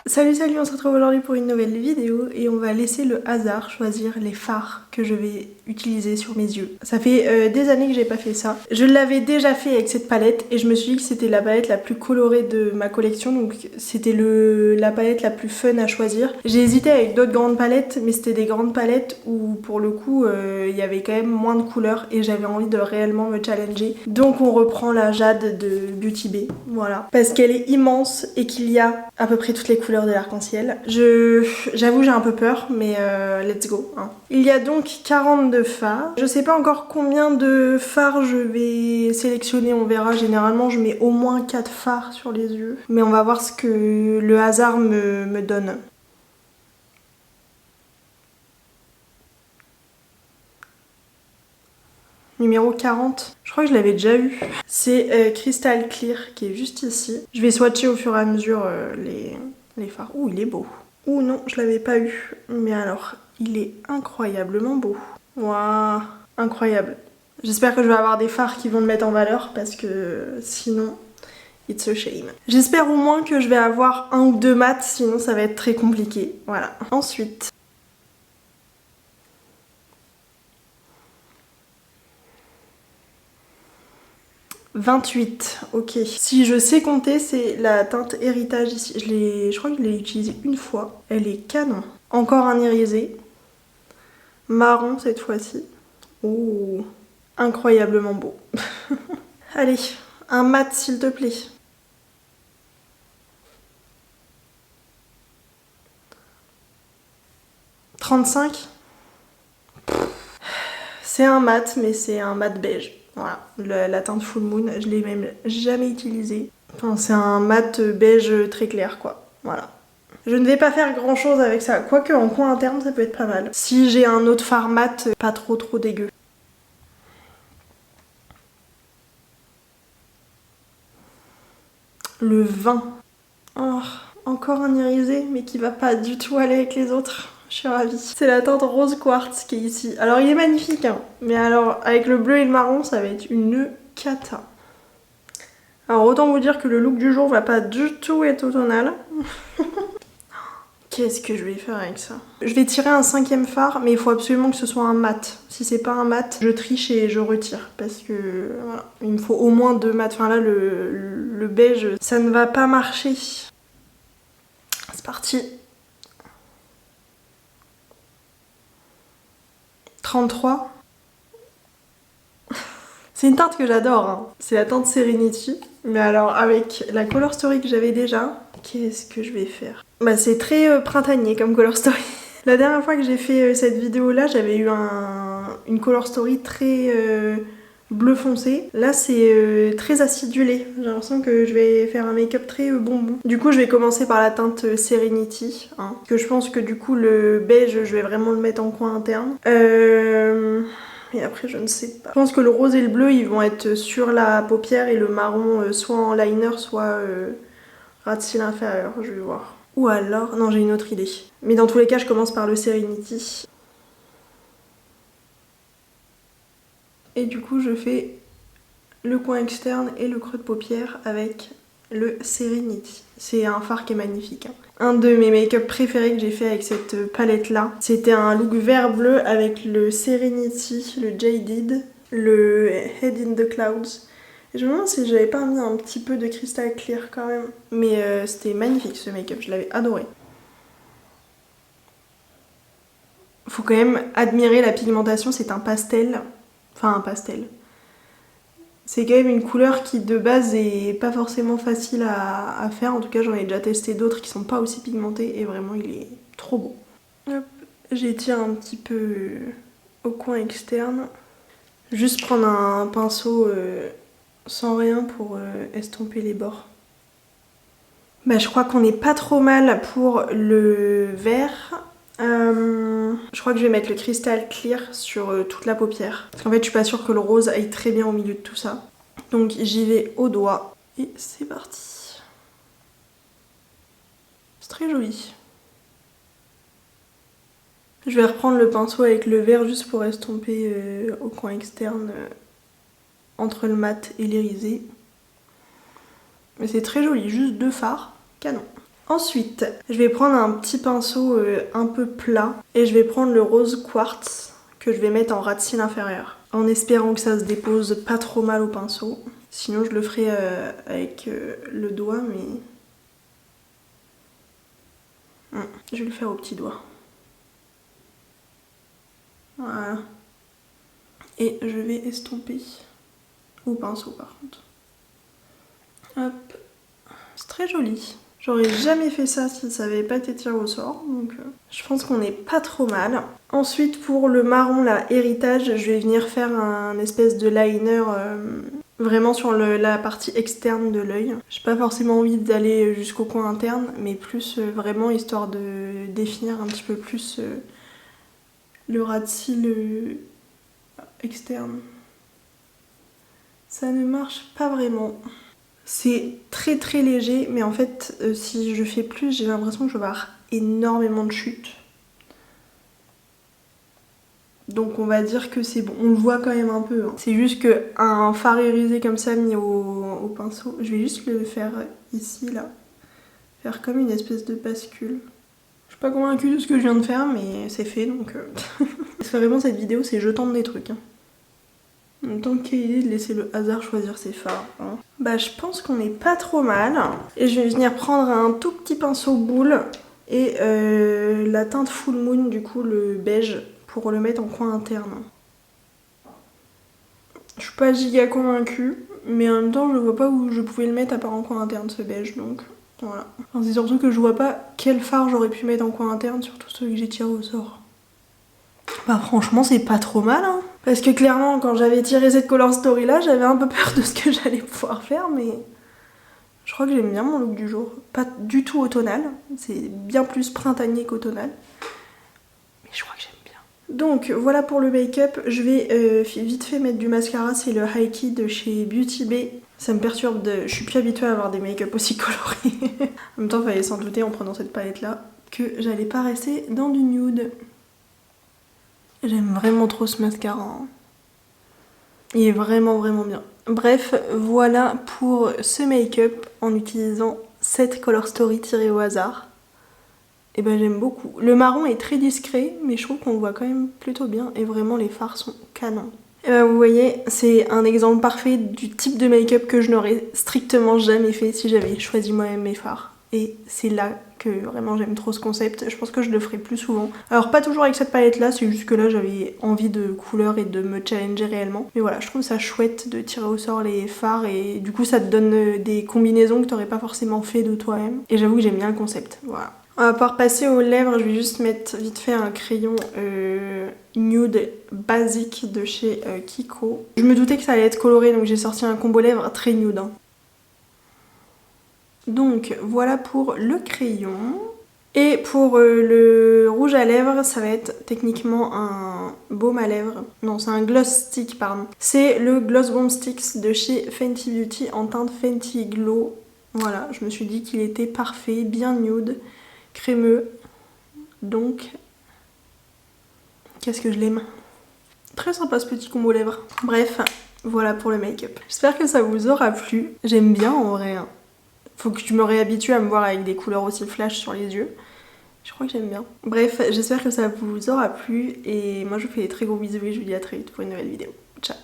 Salut, on se retrouve aujourd'hui pour une nouvelle vidéo et on va laisser le hasard choisir les fards que je vais utiliser sur mes yeux. Ça fait des années que j'ai pas fait ça. Je l'avais déjà fait avec cette palette et je me suis dit que c'était la palette la plus colorée de ma collection, donc c'était la palette la plus fun à choisir. J'ai hésité avec d'autres grandes palettes, mais c'était des grandes palettes où pour le coup il y avait quand même moins de couleurs et j'avais envie de réellement me challenger. Donc on reprend la Jade de Beauty Bay, voilà. Parce qu'elle est immense et qu'il y a à peu près toutes les couleurs de l'arc-en-ciel. J'avoue j'ai un peu peur, mais let's go, hein. Il y a donc 42 fards. Je sais pas encore combien de fards je vais sélectionner, on verra. Généralement je mets au moins 4 fards sur les yeux. Mais on va voir ce que le hasard me donne. Numéro 40. Je crois que je l'avais déjà eu. C'est Crystal Clear qui est juste ici. Je vais swatcher au fur et à mesure les fards. Ouh, il est beau. Ouh non, je l'avais pas eu. Mais alors, il est incroyablement beau. Waouh, incroyable. J'espère que je vais avoir des fards qui vont me mettre en valeur parce que sinon, it's a shame. J'espère au moins que je vais avoir un ou deux mats, sinon ça va être très compliqué. Voilà. Ensuite, « 28, ok. Si je sais compter, c'est la teinte Héritage ici. Je crois que je l'ai utilisée une fois. Elle est canon. Encore un irisé. Marron cette fois-ci. Oh, incroyablement beau. Allez, un mat s'il te plaît. « 35. C'est un mat, mais c'est un mat beige. Voilà, la teinte Full Moon, je l'ai même jamais utilisée. Enfin, c'est un mat beige très clair, quoi. Voilà. Je ne vais pas faire grand chose avec ça, quoique en coin interne ça peut être pas mal. Si j'ai un autre fard mat, pas trop dégueu. Le 20. Oh, encore un irisé, mais qui va pas du tout aller avec les autres. Je suis ravie. C'est la teinte rose quartz qui est ici. Alors il est magnifique, hein, mais alors avec le bleu et le marron, ça va être une cata. Alors autant vous dire que le look du jour va pas du tout être automnal. Qu'est-ce que je vais faire avec ça? Je vais tirer un 5e fard, mais il faut absolument que ce soit un mat. Si c'est pas un mat, je triche et je retire. Parce que voilà, il me faut au moins 2 mats. Enfin là, le beige, ça ne va pas marcher. C'est parti. 33. C'est une teinte que j'adore, hein. C'est la teinte Serenity. Mais alors avec la color story que j'avais déjà, qu'est-ce que je vais faire? Bah c'est très printanier comme color story. La dernière fois que j'ai fait cette vidéo là, j'avais eu une color story très bleu foncé. Là c'est très acidulé. J'ai l'impression que je vais faire un make-up très bonbon. Du coup je vais commencer par la teinte Serenity, hein, parce que je pense que du coup le beige je vais vraiment le mettre en coin interne. Et après je ne sais pas. Je pense que le rose et le bleu ils vont être sur la paupière et le marron soit en liner soit ras de cils inférieur, je vais voir. Ou alors, non j'ai une autre idée. Mais dans tous les cas je commence par le Serenity. Et du coup je fais le coin externe et le creux de paupière avec le Serenity. C'est un fard qui est magnifique, hein. Un de mes make-up préférés que j'ai fait avec cette palette là, c'était un look vert bleu avec le Serenity, le Jaded, le Head in the Clouds. Et je me demande si j'avais pas mis un petit peu de Crystal Clear quand même. Mais c'était magnifique ce make-up, je l'avais adoré. Faut quand même admirer la pigmentation, c'est un pastel. Enfin un pastel. C'est quand même une couleur qui de base est pas forcément facile à faire. En tout cas j'en ai déjà testé d'autres qui sont pas aussi pigmentées et vraiment il est trop beau. Hop, j'étire un petit peu au coin externe. Juste prendre un pinceau sans rien pour estomper les bords. Bah je crois qu'on est pas trop mal pour le vert. Je crois que je vais mettre le Crystal Clear sur toute la paupière. Parce qu'en fait je suis pas sûre que le rose aille très bien au milieu de tout ça. Donc j'y vais au doigt et c'est parti. C'est très joli. Je vais reprendre le pinceau avec le vert juste pour estomper au coin externe entre le mat et l'irisé. Mais c'est très joli, juste 2 fards, canon. Ensuite, je vais prendre un petit pinceau un peu plat et je vais prendre le rose quartz que je vais mettre en ras de cils inférieur. En espérant que ça se dépose pas trop mal au pinceau. Sinon je le ferai avec le doigt, mais... je vais le faire au petit doigt. Voilà. Et je vais estomper au pinceau par contre. Hop. C'est très joli. J'aurais jamais fait ça si ça avait pas été tiré au sort, donc je pense qu'on est pas trop mal. Ensuite pour le marron là, héritage, je vais venir faire un espèce de liner vraiment sur la partie externe de l'œil. J'ai pas forcément envie d'aller jusqu'au coin interne, mais plus vraiment histoire de définir un petit peu plus le ras de cils externe. Ça ne marche pas vraiment. C'est très très léger, mais en fait si je fais plus, j'ai l'impression que je vais avoir énormément de chutes. Donc on va dire que c'est bon, on le voit quand même un peu. Hein. C'est juste qu'un fard irisé comme ça mis au pinceau, je vais juste le faire ici là. Faire comme une espèce de bascule. Je suis pas convaincue de ce que je viens de faire, mais c'est fait donc... Parce que vraiment cette vidéo c'est je tente des trucs. Hein. En même temps, quelle idée de laisser le hasard choisir ses fards. Hein. Bah je pense qu'on est pas trop mal. Et je vais venir prendre un tout petit pinceau boule et la teinte Full Moon, du coup le beige, pour le mettre en coin interne. Je suis pas giga convaincue, mais en même temps je vois pas où je pouvais le mettre à part en coin interne ce beige, donc voilà. Enfin, c'est surtout que je vois pas quel fard j'aurais pu mettre en coin interne, surtout ceux que j'ai tiré au sort. Bah franchement c'est pas trop mal hein. Parce que clairement quand j'avais tiré cette color story là, j'avais un peu peur de ce que j'allais pouvoir faire, mais je crois que j'aime bien mon look du jour. Pas du tout automnal, c'est bien plus printanier qu'automnal. Mais je crois que j'aime bien. Donc voilà pour le make-up, je vais vite fait mettre du mascara, c'est le High Key de chez Beauty Bay. Ça me perturbe, je suis plus habituée à avoir des make-up aussi colorés. En même temps il fallait s'en douter en prenant cette palette là que j'allais pas rester dans du nude. J'aime vraiment trop ce mascara. Hein. Il est vraiment vraiment bien. Bref, voilà pour ce make-up en utilisant cette Color Story tirée au hasard. Et ben j'aime beaucoup. Le marron est très discret, mais je trouve qu'on le voit quand même plutôt bien. Et vraiment les fards sont canons. Et ben vous voyez, c'est un exemple parfait du type de make-up que je n'aurais strictement jamais fait si j'avais choisi moi-même mes fards. Et c'est là que vraiment j'aime trop ce concept, je pense que je le ferai plus souvent. Alors pas toujours avec cette palette là, c'est juste que là j'avais envie de couleurs et de me challenger réellement. Mais voilà, je trouve ça chouette de tirer au sort les fards et du coup ça te donne des combinaisons que t'aurais pas forcément fait de toi-même. Et j'avoue que j'aime bien le concept, voilà. On va pouvoir passer aux lèvres, je vais juste mettre vite fait un crayon nude basique de chez Kiko. Je me doutais que ça allait être coloré donc j'ai sorti un combo lèvres très nude. Hein. Donc voilà pour le crayon. Et pour le rouge à lèvres, ça va être techniquement un baume à lèvres. Non, c'est un gloss stick, pardon. C'est le Gloss Bomb Sticks de chez Fenty Beauty en teinte Fenty Glow. Voilà, je me suis dit qu'il était parfait, bien nude, crémeux. Donc, qu'est-ce que je l'aime. Très sympa ce petit combo lèvres. Bref, voilà pour le make-up. J'espère que ça vous aura plu. J'aime bien en vrai. Hein. Faut que tu me réhabitues à me voir avec des couleurs aussi flash sur les yeux. Je crois que j'aime bien. Bref, j'espère que ça vous aura plu et moi je vous fais des très gros bisous et je vous dis à très vite pour une nouvelle vidéo. Ciao.